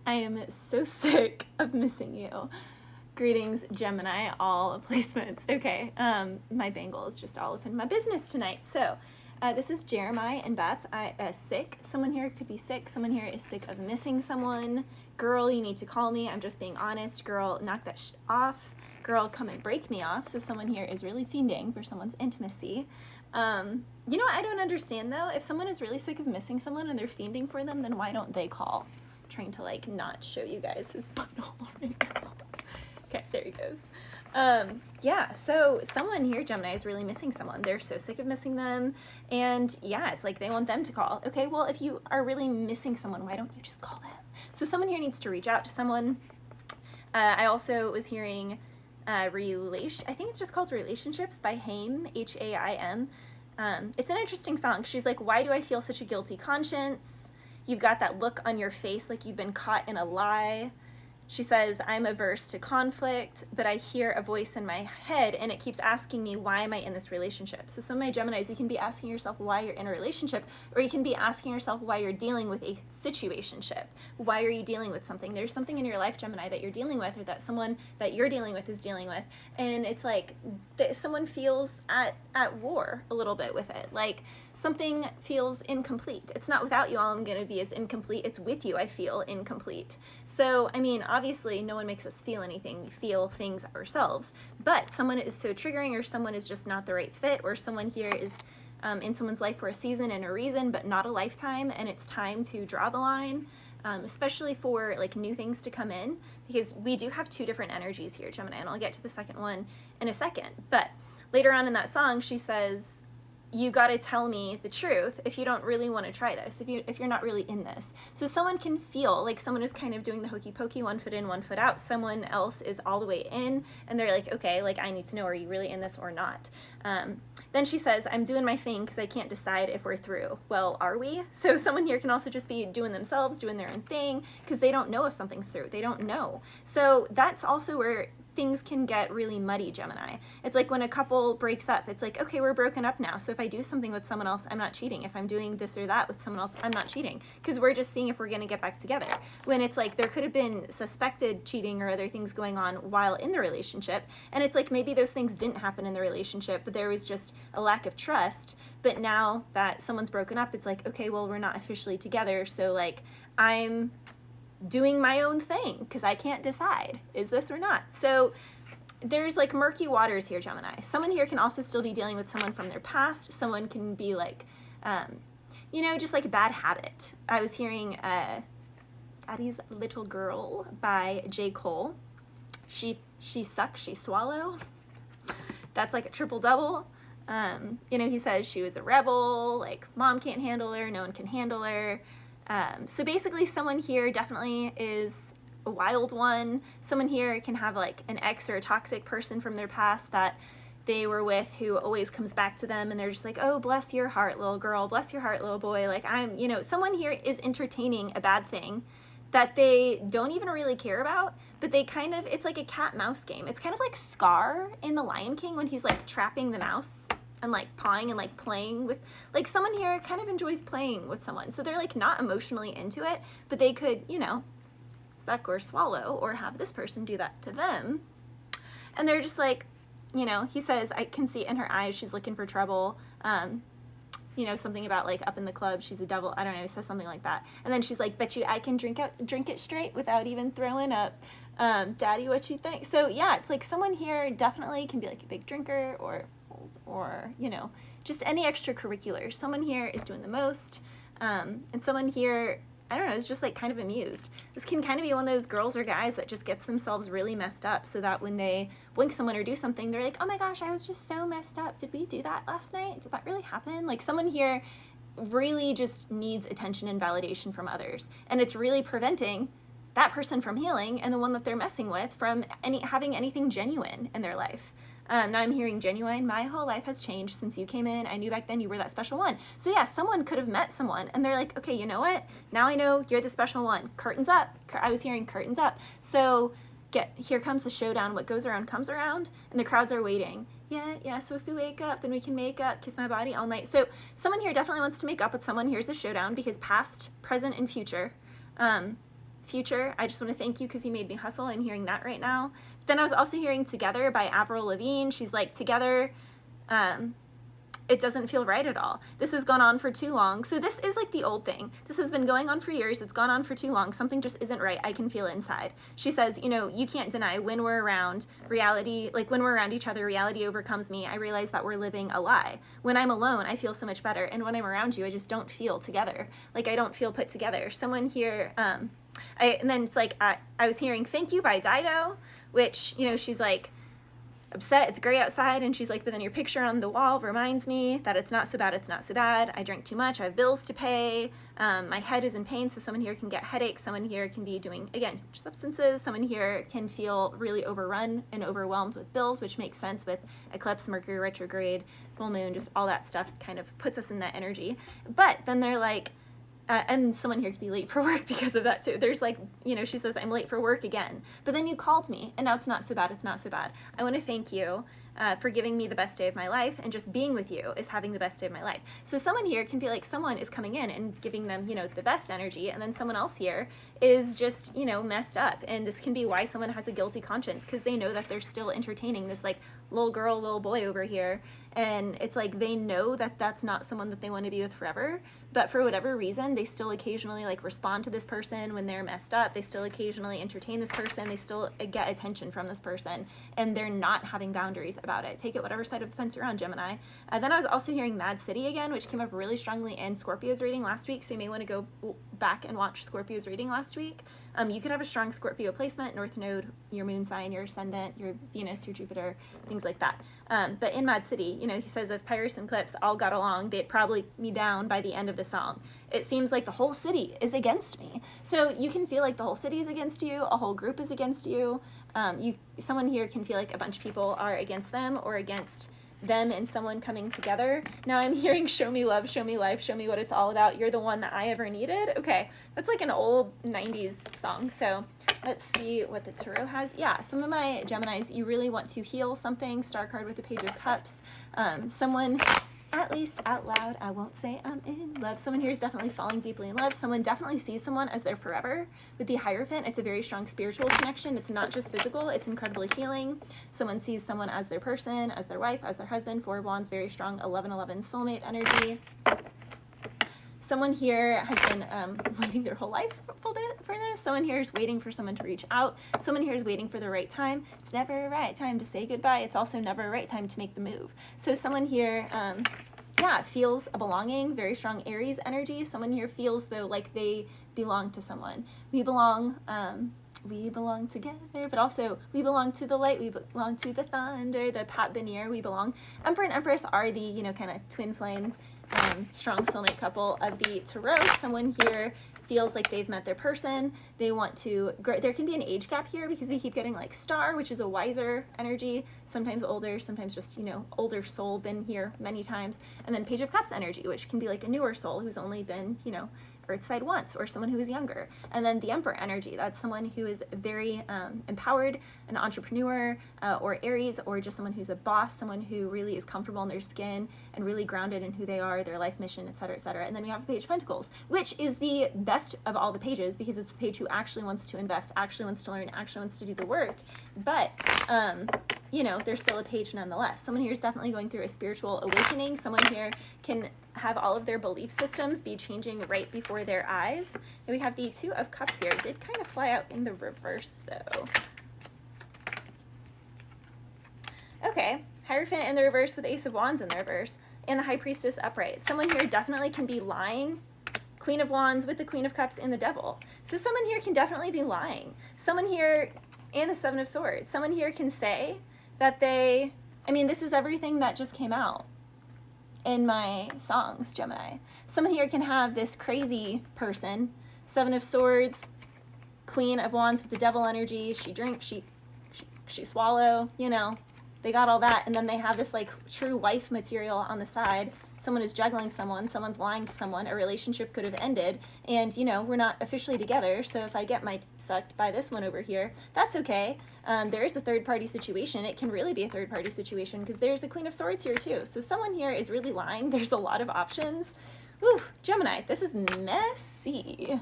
I am so sick of missing you. Greetings, Gemini, all placements. Okay, my bangle is just all up in my business tonight. So, this is Jeremiah and Bats. Sick. Someone here could be sick. Someone here is sick of missing someone. Girl, you need to call me. I'm just being honest. Girl, knock that off. Girl, come and break me off. So someone here is really fiending for someone's intimacy. You know what I don't understand though? If someone is really sick of missing someone and they're fiending for them, then why don't they call? I'm trying to like not show you guys his butthole right now. Okay, there he goes. Yeah, so someone here, Gemini, is really missing someone. They're so sick of missing them. And yeah, it's like they want them to call. Okay, well, if you are really missing someone, why don't you just call them? So someone here needs to reach out to someone. I also was hearing I think it's just called Relationships by Haim, Haim. It's an interesting song. She's like, why do I feel such a guilty conscience? You've got that look on your face like you've been caught in a lie. She says, I'm averse to conflict, but I hear a voice in my head and it keeps asking me, why am I in this relationship? So some of my Geminis, you can be asking yourself why you're in a relationship, or you can be asking yourself why you're dealing with a situationship. Why are you dealing with something? There's something in your life, Gemini, that you're dealing with, or that someone that you're dealing with is dealing with. And it's like someone feels at war a little bit with it. Like something feels incomplete. It's not without you, all I'm going to be is incomplete. It's with you, I feel incomplete. So, I mean, obviously no one makes us feel anything. We feel things ourselves, but someone is so triggering, or someone is just not the right fit, or someone here is in someone's life for a season and a reason, but not a lifetime, and it's time to draw the line, especially for like new things to come in, because we do have two different energies here, Gemini, and I'll get to the second one in a second. But later on in that song, she says, you got to tell me the truth if you don't really want to try this, if you're not really in this. So someone can feel like someone is kind of doing the hokey pokey, 1 foot in, 1 foot out. Someone else is all the way in, and they're like, okay, like I need to know, are you really in this or not? Then she says, I'm doing my thing because I can't decide if we're through. Well, are we? So someone here can also just be doing themselves, doing their own thing, because they don't know if something's through. They don't know. So that's also where things can get really muddy, Gemini. It's like when a couple breaks up, it's like, okay, we're broken up now. So if I do something with someone else, I'm not cheating. If I'm doing this or that with someone else, I'm not cheating, because we're just seeing if we're going to get back together. When it's like there could have been suspected cheating or other things going on while in the relationship. And it's like maybe those things didn't happen in the relationship, but there was just a lack of trust. But now that someone's broken up, it's like, okay, well, we're not officially together. So like I'm doing my own thing because I can't decide, is this or not? So there's like murky waters here, Gemini. Someone here can also still be dealing with someone from their past. Someone can be like, just like a bad habit. I was hearing Daddy's Little Girl by J. Cole. She sucks, she swallow. That's like a triple double. He says she was a rebel, like mom can't handle her, no one can handle her. So basically someone here definitely is a wild one. Someone here can have like an ex or a toxic person from their past that they were with who always comes back to them, and they're just like, oh, bless your heart, little girl, bless your heart, little boy. Like someone here is entertaining a bad thing that they don't even really care about, but they kind of, it's like a cat mouse game. It's kind of like Scar in The Lion King when he's like trapping the mouse and like pawing and like playing with, like someone here kind of enjoys playing with someone. So they're like not emotionally into it, but they could, suck or swallow or have this person do that to them. And they're just like, he says, I can see in her eyes, she's looking for trouble. Something about like up in the club, she's a devil. I don't know, he says something like that. And then she's like, bet you I can drink it straight without even throwing up. Daddy, what you think? So yeah, it's like someone here definitely can be like a big drinker or just any extracurriculars. Someone here is doing the most, and someone here, I don't know, is just like kind of amused. This can kind of be one of those girls or guys that just gets themselves really messed up, so that when they blink someone or do something, they're like, oh my gosh, I was just so messed up. Did we do that last night? Did that really happen? Like someone here really just needs attention and validation from others, and it's really preventing that person from healing and the one that they're messing with from having anything genuine in their life. Now I'm hearing genuine. My whole life has changed since you came in. I knew back then you were that special one. So yeah, someone could have met someone and they're like, okay, you know what? Now I know you're the special one. Curtains up. I was hearing curtains up. So here comes the showdown. What goes around comes around, and the crowds are waiting. Yeah, so if we wake up, then we can make up, kiss my body all night. So someone here definitely wants to make up with someone. Here's the showdown, because past, present, and future future. I just want to thank you because you made me hustle. I'm hearing that right now. But then I was also hearing Together by Avril Lavigne. She's like, together, it doesn't feel right at all. This has gone on for too long. So this is like the old thing. This has been going on for years. It's gone on for too long. Something just isn't right. I can feel it inside. She says, you know, you can't deny when we're around reality, like when we're around each other, reality overcomes me. I realize that we're living a lie. When I'm alone, I feel so much better. And when I'm around you, I just don't feel together. Like I don't feel put together. Someone here, and then it's like, I was hearing Thank You by Dido, which, you know, she's like, upset, it's gray outside, and she's like, but then your picture on the wall reminds me that it's not so bad, it's not so bad. I drank too much, I have bills to pay, my head is in pain, so someone here can get headaches, someone here can be doing, again, substances, someone here can feel really overrun and overwhelmed with bills, which makes sense with eclipse, Mercury retrograde, full moon, just all that stuff kind of puts us in that energy. But then they're like, and someone here could be late for work because of that too. There's like, you know, she says, I'm late for work again, but then you called me and now it's not so bad. It's not so bad. I want to thank you for giving me the best day of my life, and just being with you is having the best day of my life. So someone here can feel like someone is coming in and giving them, you know, the best energy, and then someone else here is just, you know, messed up. And this can be why someone has a guilty conscience, because they know that they're still entertaining this like little girl, little boy over here. And it's like they know that that's not someone that they want to be with forever, but for whatever reason, they still occasionally like respond to this person when they're messed up. They still occasionally entertain this person. They still get attention from this person, and they're not having boundaries about it. Take it whatever side of the fence you're on, Gemini. Then I was also hearing Mad City again, which came up really strongly in Scorpio's reading last week, so you may want to go back and watch Scorpio's reading last week. You could have a strong Scorpio placement, North Node, your moon sign, your ascendant, your Venus, your Jupiter, things like that. But in Mad City, you know, he says if Pyrus and Clips all got along, they'd probably me down by the end of the song. It seems like the whole city is against me. So you can feel like the whole city is against you, a whole group is against you. Someone here can feel like a bunch of people are against them or against them and someone coming together. Now I'm hearing show me love, show me life, show me what it's all about. You're the one that I ever needed. Okay, that's like an old 90s song. So let's see what the tarot has. Yeah, some of my Geminis, you really want to heal something. Star card with the Page of Cups. Someone, at least out loud, I won't say I'm in love. Someone here is definitely falling deeply in love. Someone definitely sees someone as their forever. With the Hierophant, it's a very strong spiritual connection. It's not just physical, it's incredibly healing. Someone sees someone as their person, as their wife, as their husband. Four of Wands, very strong 11-11 soulmate energy. Someone here has been waiting their whole life for this. Someone here is waiting for someone to reach out. Someone here is waiting for the right time. It's never a right time to say goodbye. It's also never a right time to make the move. So someone here, feels a belonging, very strong Aries energy. Someone here feels though like they belong to someone. We belong together, but also we belong to the light, we belong to the thunder, the Pat Veneer, we belong. Emperor and Empress are the, you know, kind of twin flame, strong soulmate couple of the tarot. Someone here feels like they've met their person. They want to grow. There can be an age gap here because we keep getting like Star, which is a wiser energy, sometimes older, sometimes just, you know, older soul, been here many times. And then Page of Cups energy, which can be like a newer soul who's only been, you know, Earthside once, or someone who is younger. And then the Emperor energy, that's someone who is very empowered, an entrepreneur, or Aries, or just someone who's a boss, someone who really is comfortable in their skin and really grounded in who they are, their life mission, etc., etc. And then we have the Page of Pentacles, which is the best of all the pages because it's the page who actually wants to invest, actually wants to learn, actually wants to do the work. But you know, there's still a page nonetheless. Someone here is definitely going through a spiritual awakening. Someone here can have all of their belief systems be changing right before their eyes. And we have the Two of Cups here. It did kind of fly out in the reverse though. Okay, Hierophant in the reverse with Ace of Wands in the reverse, and the High Priestess upright. Someone here definitely can be lying. Queen of Wands with the Queen of Cups and the Devil. So someone here can definitely be lying. Someone here, and the Seven of Swords. Someone here can say that they, I mean, this is everything that just came out in my songs, Gemini. Someone here can have this crazy person, Seven of Swords, Queen of Wands with the Devil energy. She drinks, she swallow, you know, they got all that, and then they have this like true wife material on the side. Someone is juggling someone, someone's lying to someone, a relationship could have ended, and you know, we're not officially together, so if I get my sucked by this one over here, that's okay. There is a third-party situation. It can really be a third-party situation because there's a Queen of Swords here too. So someone here is really lying. There's a lot of options. Whew, Gemini, this is messy.